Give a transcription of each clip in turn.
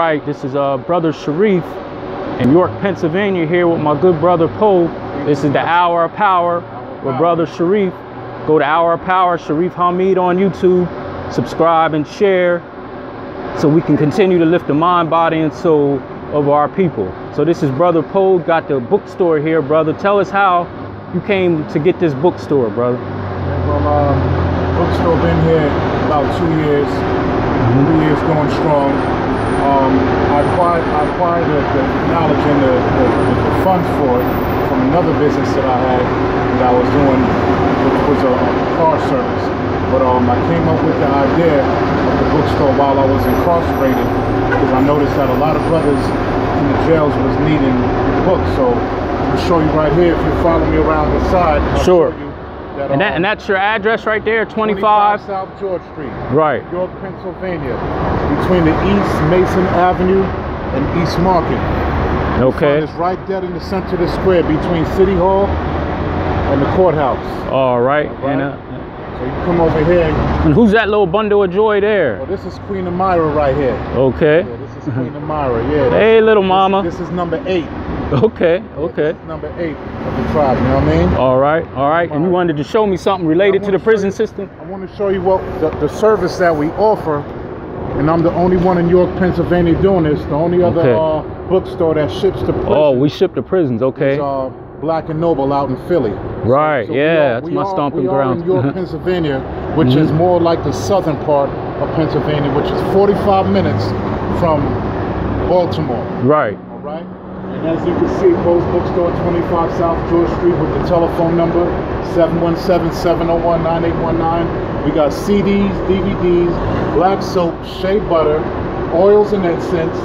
right, this is brother Shareef in York, Pennsylvania, here with my good brother Poe. This is the Hour of Power with brother Shareef. Go to Hour of Power, Shareef Hamid on YouTube. Subscribe and share so we can continue to lift the mind, body, and soul of our people. So this is brother Poe, got the bookstore here, brother. Tell us how you came to get this bookstore, brother. Well, bookstore been here about 2 years. 3 years going strong. I acquired the knowledge and the funds for it from another business that I had that I was doing, which was a car service. But I came up with the idea of the bookstore while I was incarcerated, because I noticed that a lot of brothers in the jails was needing books. So I'll show you right here. If you follow me around the side, I'll sure. show you that, and that's your address right there, 25 South George Street, right, York, Pennsylvania, between the East Mason Avenue and East Market. Okay. It's right dead in the center of the square between City Hall and the courthouse. All right. All right? So you come over here. And who's that little bundle of joy there? Oh, this is Queen Amira right here. Okay. Yeah, this is Queen Amira. Yeah. Hey, little mama. This is number 8. Okay. Yeah, okay. This is number 8 of the tribe. You know what I mean? All right. All right. And you wanted to show me something related to the prison system? I want to show you what the service that we offer. And I'm the only one in York, Pennsylvania doing this. The only other bookstore that ships to prison. Oh, we ship to prisons. Okay. Is, Black and Noble out in Philly. Right. So yeah, that's my stomping ground. We are in York, Pennsylvania, which is more like the southern part of Pennsylvania, which is 45 minutes from Baltimore. Right. All right. And as you can see, Poe's Bookstore, 25 South George Street, with the telephone number 717-701-9819. We got CDs, DVDs, black soap, shea butter, oils and incense,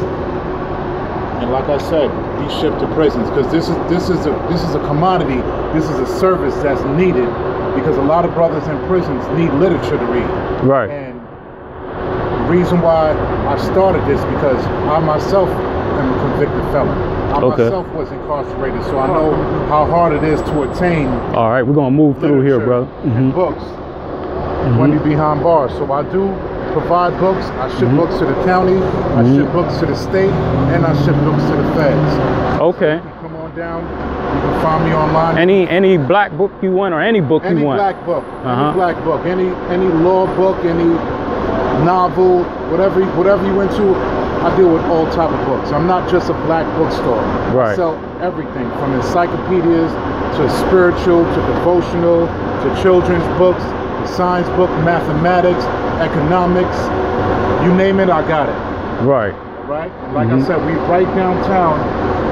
and like I said, we ship to prisons, because this is a commodity. This is a service that's needed, because a lot of brothers in prisons need literature to read. Right. And the reason why I started this, because I myself am a convicted felon. I myself was incarcerated, so I know how hard it is to attain. All right, we're gonna move through here, brother. And books when you're behind bars. So I do provide books. I ship books to the county. I ship books to the state, and I ship books to the feds. Okay. You come on down. You can find me online. Any black book you want, or any book you want? Any black book. Any black book. Any law book. Any novel. Whatever you into. I deal with all type of books. I'm not just a black bookstore. Right. I sell everything from encyclopedias to spiritual to devotional to children's books, science book, mathematics, economics, you name it, I got it. Right. Right? And like I said, we right downtown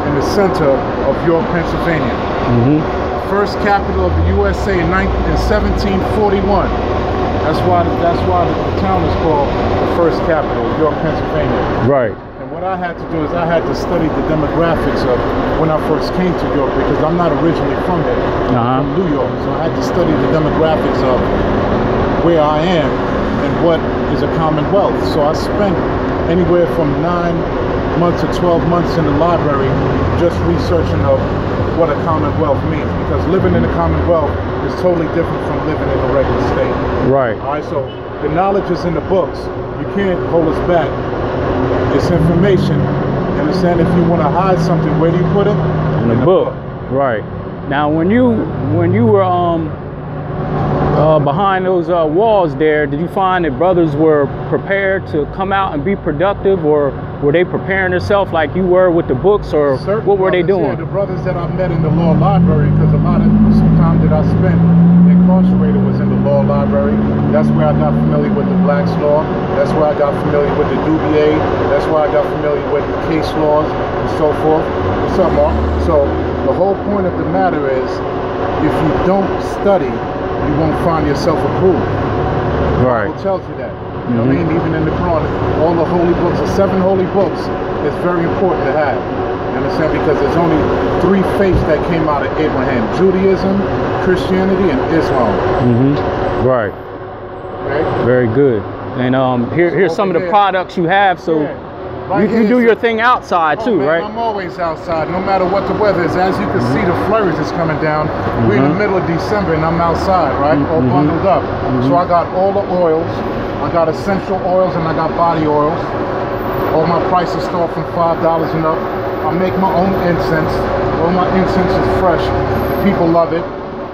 in the center of York, Pennsylvania. First capital of the USA in 1741. That's why the town is called the first capital of York, Pennsylvania. Right. And what I had to do is I had to study the demographics of when I first came to York, because I'm not originally from there, from New York. So I had to study the demographics of where I am and what is a commonwealth. So I spent anywhere from 9 months to 12 months in the library just researching of what a commonwealth means, because living in a commonwealth is totally different from living in a regular state. Right. All right, so the knowledge is in the books. You can't hold us back. It's information. You understand? If you want to hide something, where do you put it? In the book. Right. Now, when you were behind those walls there, did you find that brothers were prepared to come out and be productive, or were they preparing themselves like you were with the books, or what were they doing? Yeah, the brothers that I met in the law library, because a lot of time that I spent incarcerated was in the law library. That's where I got familiar with the Black's Law. That's where I got familiar with the Dubier. That's where I got familiar with the case laws and so forth. What's up, Mark? So the whole point of the matter is, if you don't study, you won't find yourself approved. Right. The Bible tells you that. You know what I mean? Even in the Quran, all the holy books, the 7 holy books, is very important to have. You understand? Because there's only 3 faiths that came out of Abraham: Judaism, Christianity, and Islam. Right. Right. Very good. And here's some of the products you have. So you do your thing outside too, man, right? I'm always outside, no matter what the weather is. As you can see, the flurries is coming down. We're in the middle of December, and I'm outside, right? All bundled up. So I got all the oils. I got essential oils, and I got body oils. All my prices start from $5 and up. I make my own incense. All my incense is fresh. People love it.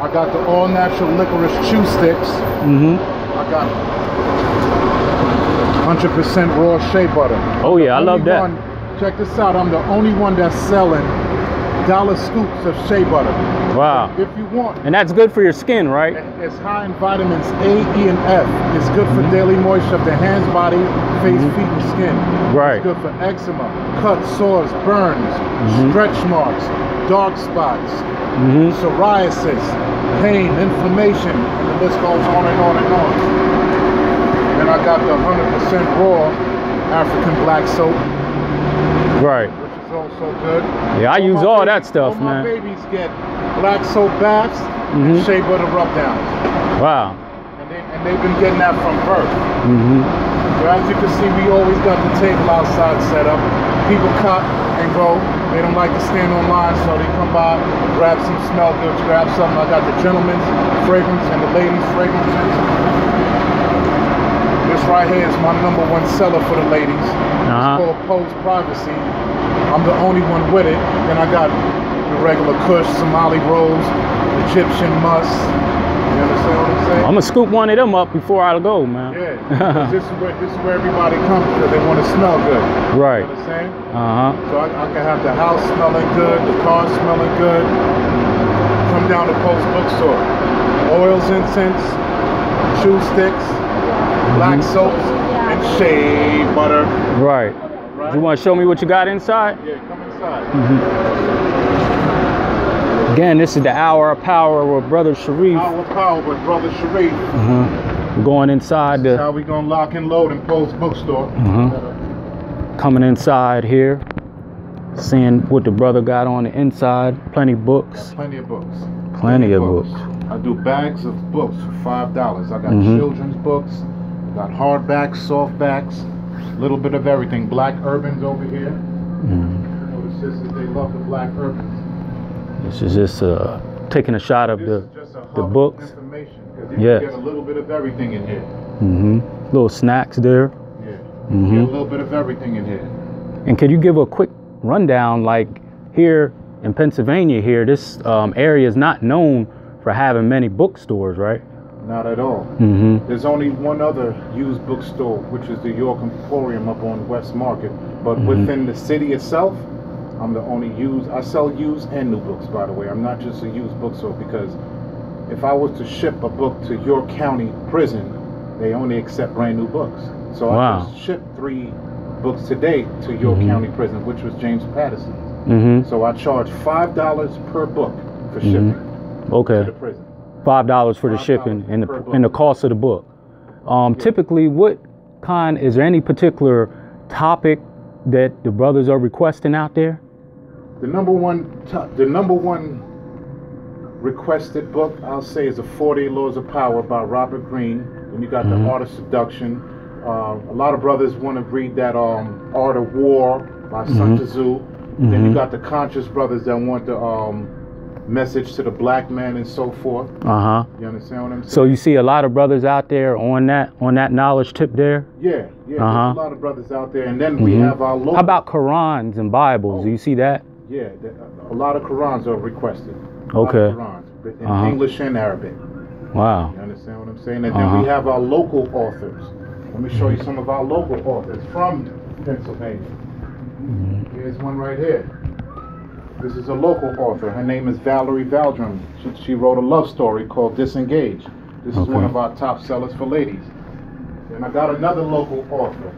I got the all natural licorice chew sticks. I got 100% raw shea butter. Oh yeah, I love that. Check this out. I'm the only one that's selling dollar scoops of shea butter. Wow. If you want. And that's good for your skin, right? It's high in vitamins A, E, and F. It's good for daily moisture of the hands, body, face, feet, and skin. Right. It's good for eczema, cuts, sores, burns, stretch marks, dark spots, psoriasis, pain, inflammation, and the list goes on and on and on. Then I got the 100% raw African black soap. Right. Also good. Yeah, I use all that stuff, all man. My babies get black soap baths and shea butter rub downs. Wow. And they've been getting that from birth. So as you can see, we always got the table outside set up. People cut and go. They don't like to stand on line, so they come by, grab some smell goods, grab something. I got the gentleman's fragrance and the ladies' fragrances. This right here is my #1 seller for the ladies. It's called Pose Privacy. I'm the only one with it. Then I got the regular Kush, Somali Rose, Egyptian Musk. You understand what I'm saying? I'm gonna scoop one of them up before I go, man. Yeah. this is where everybody comes because they want to smell good. Right. You understand? So I can have the house smelling good, the car smelling good. Come down to Post Bookstore. Oils, incense, chew sticks, black soaps, and shea butter. Right. You want to show me what you got inside? Yeah, come inside. Again, this is the Hour of Power with Brother Shareef. Hour of Power with Brother Shareef. We're going inside the... How we gonna lock and load in Post Bookstore. Coming inside here, seeing what the brother got on the inside. Plenty of books. Plenty of books. Plenty of books. I do bags of books for $5. I got children's books, got hardbacks, softbacks, a little bit of everything. Black Urbans over here. You know, the sisters, they love the Black Urbans. This is just taking a shot of the books. Information, because you get a little bit of everything in here. Little snacks there. Yeah. Get a little bit of everything in here. And could you give a quick rundown, like here in Pennsylvania here, this area is not known for having many bookstores, right? Not at all. There's only one other used bookstore, which is the York Emporium up on West Market. But within the city itself, I'm the only used. I sell used and new books, by the way. I'm not just a used bookstore, because if I was to ship a book to York County Prison, they only accept brand new books. So I just shipped 3 books today to York County Prison, which was James Patterson. So I charge $5 per book for shipping to the prison. $5 for the shipping and the cost of the book. Typically, what kind, is there any particular topic that the brothers are requesting out there? The number one requested book, I'll say, is The 48 Laws of Power by Robert Greene. And you got The Art of Seduction. A lot of brothers want to read that Art of War by Sun Tzu. Then you got the conscious brothers that want the message to the black man and so forth. You understand what I'm saying? So you see a lot of brothers out there on that knowledge tip there? Yeah, there's a lot of brothers out there. And then we have our local... How about Qurans and Bibles? Do you see that? Yeah, a lot of Qurans are requested. Okay. Qurans, in English and Arabic. Wow. You understand what I'm saying? And then we have our local authors. Let me show you some of our local authors from Pennsylvania. Here's one right here. This is a local author. Her name is Valerie Valdrum. She wrote a love story called Disengage. This is one of our top sellers for ladies. And I got another local author.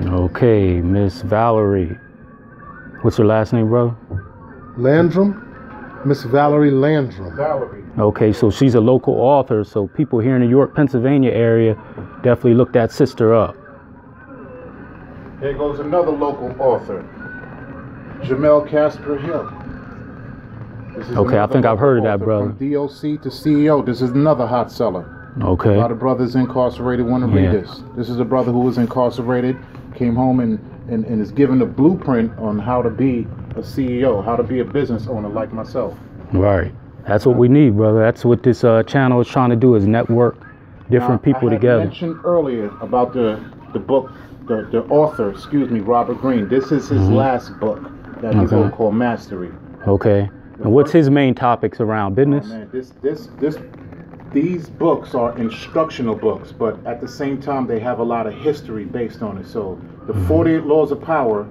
Okay, Miss Valerie. What's her last name, brother? Landrum. Miss Valerie Landrum. Valerie. Okay, so she's a local author, so people here in the York, Pennsylvania area definitely look that sister up. Here goes another local author, Jamel Casper Hill. Okay, I think I've heard of that, brother. From DOC to CEO. This is another hot seller. Okay. A lot of brothers incarcerated want to read this. This is a brother who was incarcerated, came home and is given a blueprint on how to be a CEO, how to be a business owner like myself. Right. That's what we need, brother. That's what this channel is trying to do, is network different people I had together. mentioned earlier about the book, the author, excuse me, Robert Greene. This is his last book that he wrote called Mastery. Okay. And what's his main topics around? Business? Oh, man, these books are instructional books, but at the same time, they have a lot of history based on it. So the 48 Laws of Power,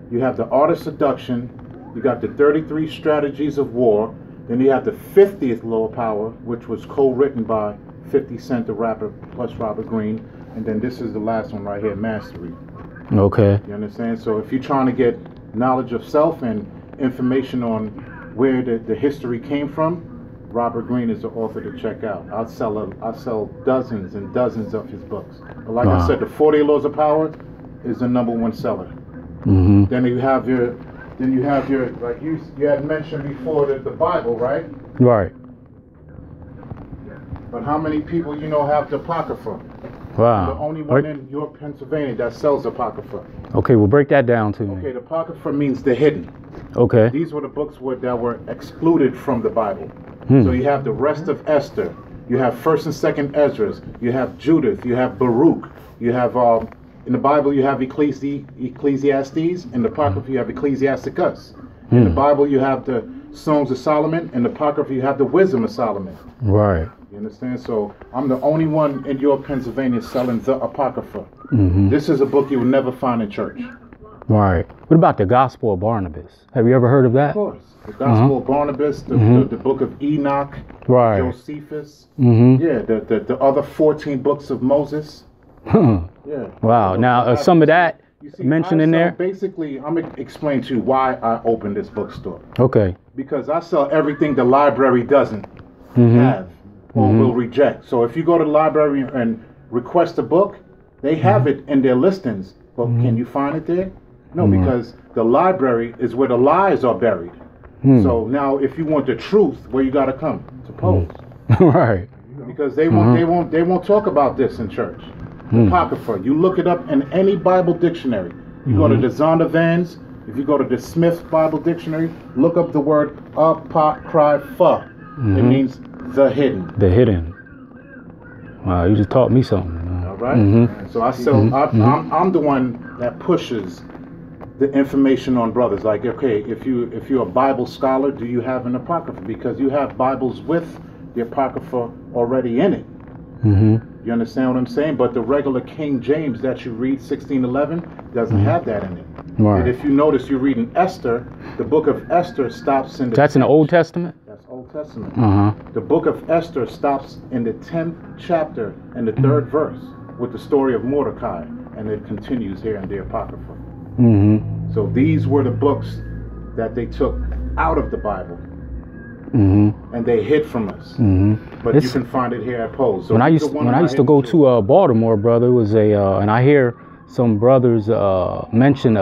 you have the Art of Seduction, you got the 33 Strategies of War, then you have the 50th Law of Power, which was co-written by 50 Cent, the rapper, plus Robert Greene, and then this is the last one right here, Mastery. Okay. You understand? So if you're trying to get knowledge of self and information on where the history came from, Robert Greene is the author to check out. I'll sell dozens and dozens of his books. But like I said, the 48 Laws of Power is the #1 seller. Then you have your, like you had mentioned before, the Bible, right? Right. But how many people you know have the Apocrypha? Wow. The only one in York, Pennsylvania that sells the Apocrypha. Okay, well, break that down to me. Okay, the Apocrypha means the hidden. Okay. These were the books that were excluded from the Bible. So you have the rest of Esther, you have 1st and 2nd Esdras, you have Judith, you have Baruch, you have in the Bible you have Ecclesiastes, in the Apocrypha you have Ecclesiasticus. In the Bible you have the Songs of Solomon, in the Apocrypha you have the Wisdom of Solomon. Right. You understand? So I'm the only one in York, Pennsylvania selling the Apocrypha. This is a book you will never find in church. Right. What about the Gospel of Barnabas? Have you ever heard of that? Of course. The Gospel of Barnabas, the book of Enoch, Right. Josephus, yeah, the other 14 books of Moses. Yeah. Wow. Now, some of that mentioned in there? Basically, I'm going to explain to you why I opened this bookstore. Okay. Because I sell everything the library doesn't have or will reject. So if you go to the library and request a book, they have it in their listings. But can you find it there? No, because the library is where the lies are buried. So now, if you want the truth, where you got to come to Pose, Right. because they won't talk about this in church. The Apocrypha, you look it up in any Bible dictionary. You go to the Zondervan's, if you go to the Smith Bible Dictionary, look up the word Apocrypha. It means the hidden. The hidden. Wow, you just taught me something. All right. So I sell. I'm the one that pushes the information on brothers. Like, okay, if you're a Bible scholar, do you have an Apocrypha? Because you have Bibles with the Apocrypha already in it. You understand what I'm saying? But the regular King James that you read, 1611, doesn't have that in it. Right. And if you notice, you're reading Esther. The book of Esther stops in the. That's in the Old Testament? That's Old Testament. The book of Esther stops in the 10th chapter and the 3rd verse with the story of Mordecai, and it continues here in the Apocrypha. So these were the books that they took out of the Bible. And they hid from us. But you can find it here at Pose. So when I used to go to Baltimore, brother, was and I hear some brothers mention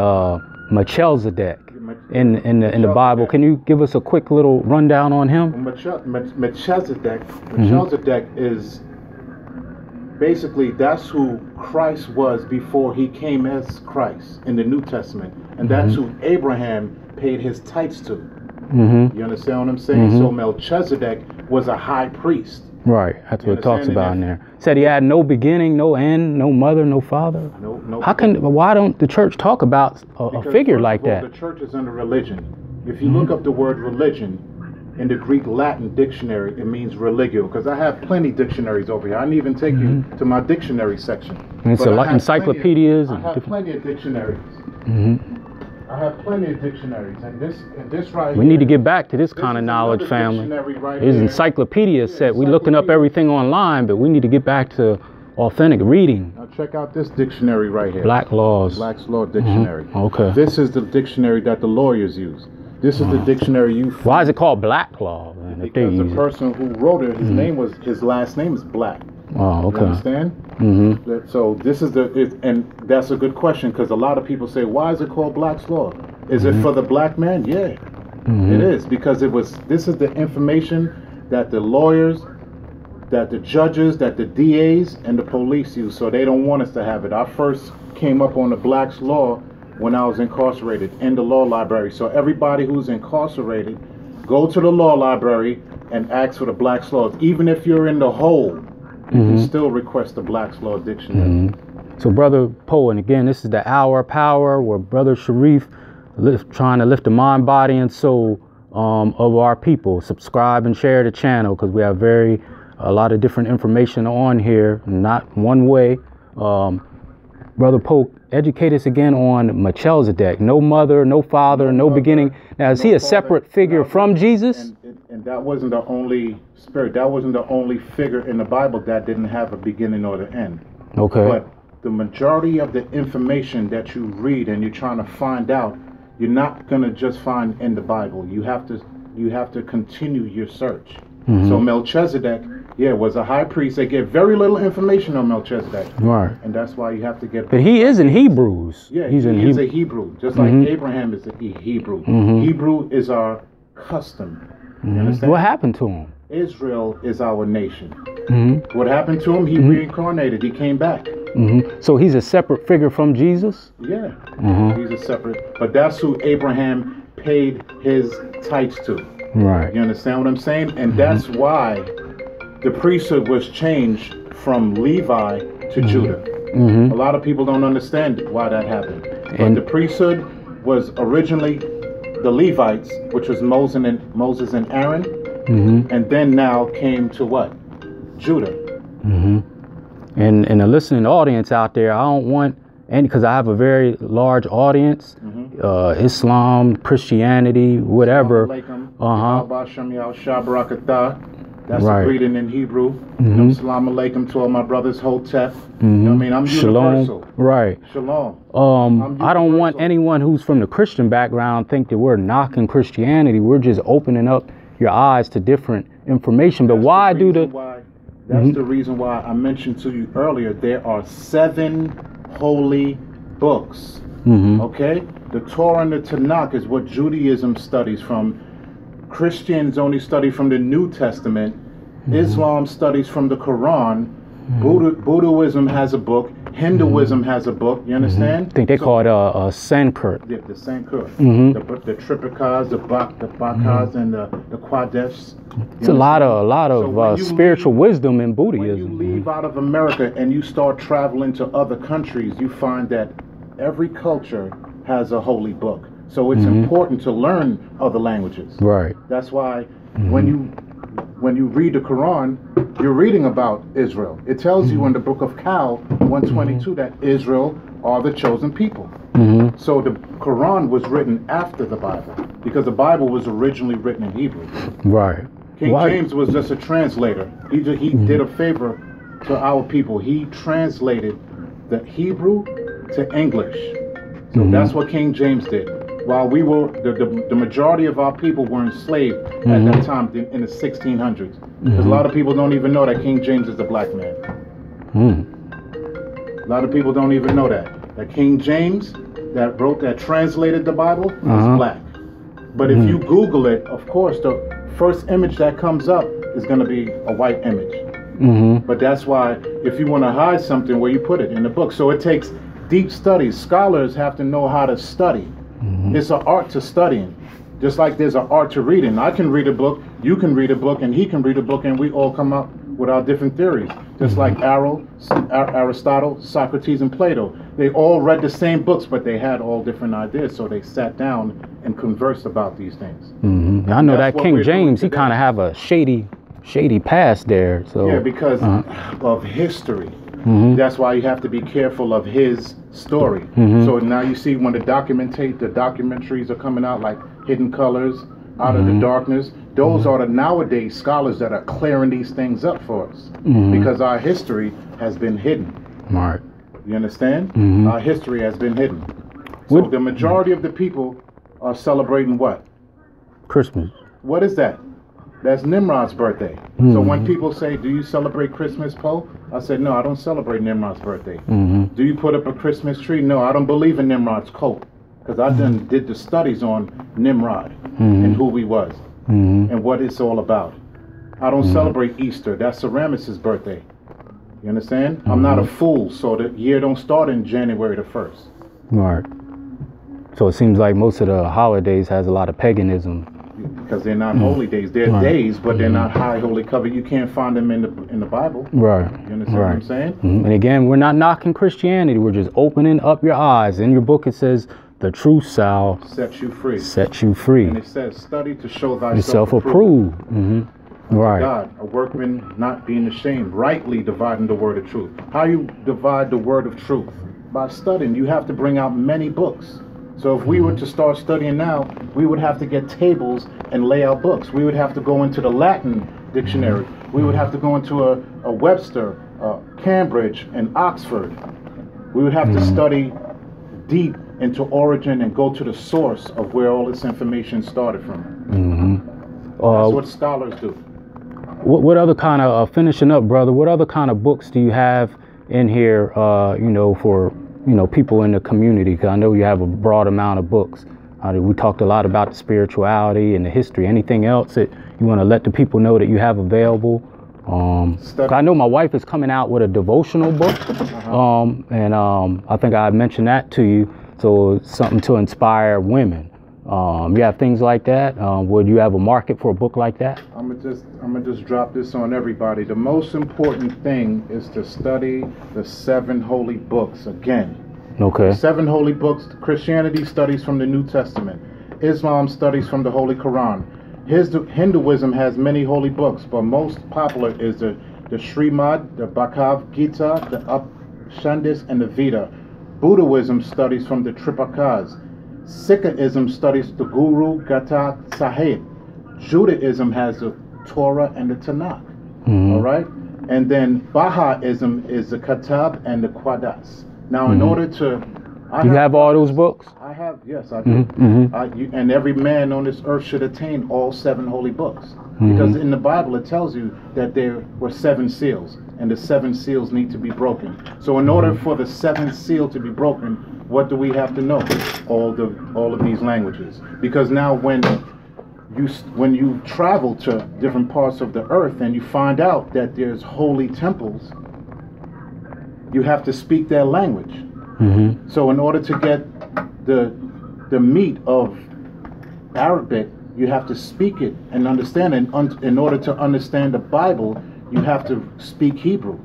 Melchizedek in the Bible. Can you give us a quick little rundown on him? Melchizedek is basically, that's who Christ was before he came as Christ in the New Testament, and that's who Abraham paid his tithes to. You understand what I'm saying? So Melchizedek was a high priest. Right, that's what it talks about in there. Said he had no beginning, no end, no mother, no father. No. Why don't the church talk about a figure like that? The church is under religion. If you look up the word religion in the Greek Latin dictionary, it means religio. Because I have plenty of dictionaries over here. I didn't even take you to my dictionary section. And it's like encyclopedias. I have plenty of dictionaries. I have plenty of dictionaries, and this right We need to get back to this kind of knowledge, family. There's encyclopedia set. We're looking up everything online, but we need to get back to authentic reading. Now check out this dictionary right here. Black's Law Dictionary. Okay. This is the dictionary that the lawyers use. This is the dictionary you find. Why is it called Black Law? Man, because the person who wrote it, his last name is Black. Oh, okay. You understand? So this is and that's a good question, because a lot of people say, why is it called Black's Law? Is it for the black man? Yeah, it is, because this is the information that the lawyers, that the judges, that the DAs and the police use, so they don't want us to have it. I first came up on the Black's Law when I was incarcerated in the law library. So everybody who's incarcerated, go to the law library and ask for the Black's Law. Even if you're in the hole, you can still request the Black's Law Dictionary. So, Brother Poe, and again, this is the Hour of Power, where Brother Shareef trying to lift the mind, body, and soul of our people. Subscribe and share the channel, because we have a lot of different information on here, not one way. Brother Poe, educate us again on Melchizedek. No mother, no father, no beginning. Now, is he a separate figure from Jesus? And that wasn't the only spirit. That wasn't the only figure in the Bible that didn't have a beginning or the end. Okay. But the majority of the information that you read and you're trying to find out, you're not going to just find in the Bible. You have to continue your search. So Melchizedek, was a high priest. They get very little information on Melchizedek. Right. And that's why you have to get... But he is in Hebrews. Yeah, he's a Hebrew. Just like Abraham is a Hebrew. Hebrew is our custom. You understand? What happened to him? Israel is our nation. What happened to him? He reincarnated. He came back. So he's a separate figure from Jesus? Yeah. He's a separate... But that's who Abraham paid his tithes to. Right. You understand what I'm saying? And that's why the priesthood was changed from Levi to Judah. A lot of people don't understand why that happened. But the priesthood was originally the Levites, which was Moses and Aaron, and then now came to what? Judah. And the listening audience out there, I don't want any, because I have a very large audience, Islam, Christianity, whatever. That's a greeting in Hebrew. Assalamu alaikum to all my brothers, Hotep. You know what I mean? I'm universal. Shalom. Right. Shalom. I don't want anyone who's from the Christian background think that we're knocking Christianity. We're just opening up your eyes to different information. But why do the... That's the reason why I mentioned to you earlier, there are 7 holy books. Okay? The Torah and the Tanakh is what Judaism studies from. Christians only study from the New Testament. Islam studies from the Quran. Buddhism has a book. Hinduism has a book. You understand? I think they call it a Sanskrit. Yeah, the Sanskrit. The Tripikas, the Bakas, and the Quadefs. It's a lot of spiritual wisdom in Buddhism. When you leave out of America and you start traveling to other countries, you find that every culture has a holy book. So it's important to learn other languages. Right. That's why when you read the Quran, you're reading about Israel. It tells you in the book of Cal 122 that Israel are the chosen people. So the Quran was written after the Bible, because the Bible was originally written in Hebrew. Right. King James was just a translator. He did a favor to our people. He translated the Hebrew to English. So that's what King James did. While we were, the majority of our people were enslaved at that time in the 1600s. Because a lot of people don't even know that King James is a black man. A lot of people don't even know that King James that translated the Bible is black. But if you Google it, of course, the first image that comes up is going to be a white image. But that's why if you want to hide something, where you put it in the book. So it takes deep studies. Scholars have to know how to study. It's an art to studying, just like there's an art to reading. I can read a book, you can read a book, and he can read a book, and we all come up with our different theories. Just like Aristotle, Socrates, and Plato. They all read the same books, but they had all different ideas, so they sat down and conversed about these things. I know that King James, he kind of have a shady past there. So yeah, because of history. That's why you have to be careful of his story. So now you see when the documentaries are coming out, like Hidden Colors, Out of the Darkness, those are the nowadays scholars that are clearing these things up for us, because our history has been hidden. Right. You understand? Our history has been hidden. So the majority of the people are celebrating what? Christmas. What is that? That's Nimrod's birthday. So when people say, do you celebrate Christmas, Poe? I said, no, I don't celebrate Nimrod's birthday. Do you put up a Christmas tree? No, I don't believe in Nimrod's cult, because I did the studies on Nimrod and who he was and what it's all about. I don't celebrate Easter. That's Ceramus's birthday. You understand? I'm not a fool, so the year don't start in January the 1st. Right. So it seems like most of the holidays has a lot of paganism. because they're not holy days. They're days, but they're not high holy covenant. You can't find them in the Bible. Right. You understand what I'm saying? And again, we're not knocking Christianity. We're just opening up your eyes. In your book, it says, "The truth shall set you free." Set you free. And it says, "Study to show thyself Yourself approved." Right. God, a workman not being ashamed, rightly dividing the word of truth. How you divide the word of truth? By studying. You have to bring out many books. So if we were to start studying now, we would have to get tables and lay out books. We would have to go into the Latin dictionary. We would have to go into a Webster, Cambridge, and Oxford. We would have to study deep into origin and go to the source of where all this information started from. That's what scholars do. What other kind of, finishing up, brother, what other kind of books do you have in here, for, people in the community? Because I know you have a broad amount of books. We talked a lot about the spirituality and the history. Anything else that you want to let the people know that you have available? I know my wife is coming out with a devotional book, and I think I mentioned that to you. So it's something to inspire women. You have things like that. Would you have a market for a book like that? I'm gonna just drop this on everybody. The most important thing is to study the 7 holy books again. Okay. 7 holy books. Christianity studies from the New Testament. Islam studies from the Holy Quran. Hinduism has many holy books, but most popular is the Srimad, the Bhagavad Gita, the Upanishads, and the Veda. Buddhism studies from the Tripikas. Sikhism studies the Guru Granth Sahib. Judaism has the Torah and the Tanakh. All right, and then Baha'ism is the Kitab and the Qudas. Now, in order to, you have all those books? I have, yes, I do. And every man on this earth should attain all 7 holy books, because in the Bible it tells you that there were 7 seals, and the 7 seals need to be broken. So, in order for the 7th seal to be broken, what do we have to know? All of these languages. Because now when you travel to different parts of the earth and you find out that there's holy temples, you have to speak their language. So in order to get the meat of Arabic, you have to speak it and understand it. In order to understand the Bible, you have to speak Hebrew.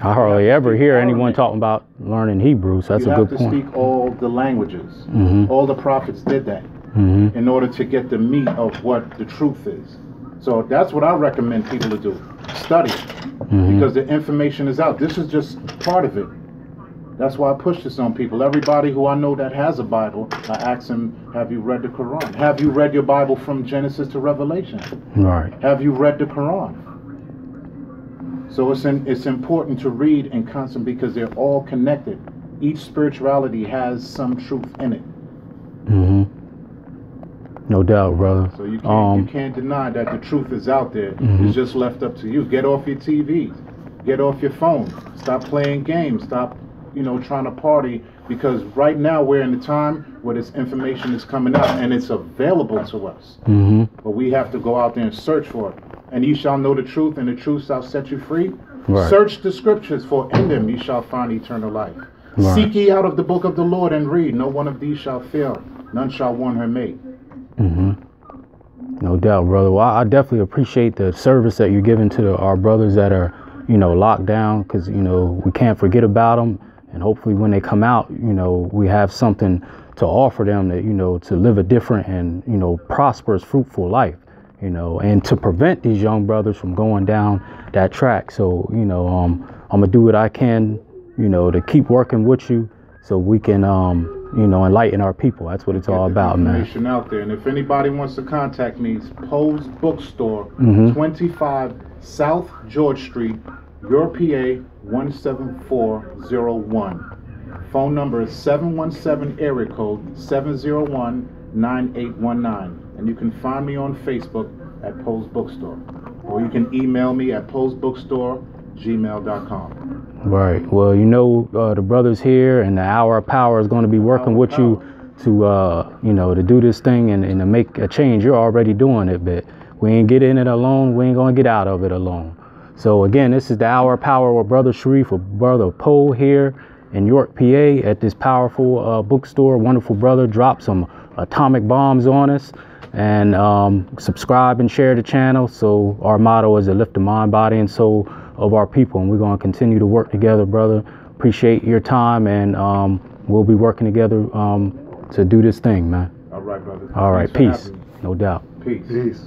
I hardly ever hear anyone talking about learning Hebrew, so that's a good point. You have to speak all the languages. All the prophets did that in order to get the meat of what the truth is. So that's what I recommend people to do. Study, because the information is out. This is just part of it. That's why I push this on people. Everybody who I know that has a Bible, I ask them, have you read the Quran? Have you read your Bible from Genesis to Revelation? Right. Have you read the Quran? So it's important to read and constantly, because they're all connected. Each spirituality has some truth in it. No doubt, brother. So you can't deny that the truth is out there. It's just left up to you. Get off your TVs. Get off your phone. Stop playing games. Stop, trying to party. Because right now we're in the time where this information is coming out and it's available to us. But we have to go out there and search for it. And ye shall know the truth, and the truth shall set you free. Right. Search the scriptures, for in them ye shall find eternal life. Right. Seek ye out of the book of the Lord and read. No one of these shall fail. None shall want her mate. No doubt, brother. Well, I definitely appreciate the service that you're giving to our brothers that are, locked down, because, we can't forget about them. And hopefully when they come out, we have something to offer them that, to live a different and, prosperous, fruitful life. And to prevent these young brothers from going down that track. So, I'm gonna do what I can, to keep working with you so we can, enlighten our people. That's what it's all about, man. Information out there. And if anybody wants to contact me, it's Poe's Bookstore, 25 South George Street, Your PA 17401. Phone number is 717 area code 701-9819. And you can find me on Facebook at Poe's Bookstore. Or you can email me at poesbookstore@gmail.com. Right. Well, the brothers here and the Hour of Power is going to be working with you to, to do this thing and to make a change. You're already doing it, but we ain't get in it alone. We ain't going to get out of it alone. So again, this is the Hour of Power with Brother Shareef, with Brother Poe here in York, PA at this powerful bookstore. Wonderful brother dropped some atomic bombs on us. and subscribe and share the channel. So our motto is to lift the mind, body, and soul of our people, and we're going to continue to work together, brother. Appreciate your time, and we'll be working together to do this thing, man. All right, brother. All right, peace. No doubt. Peace. Peace.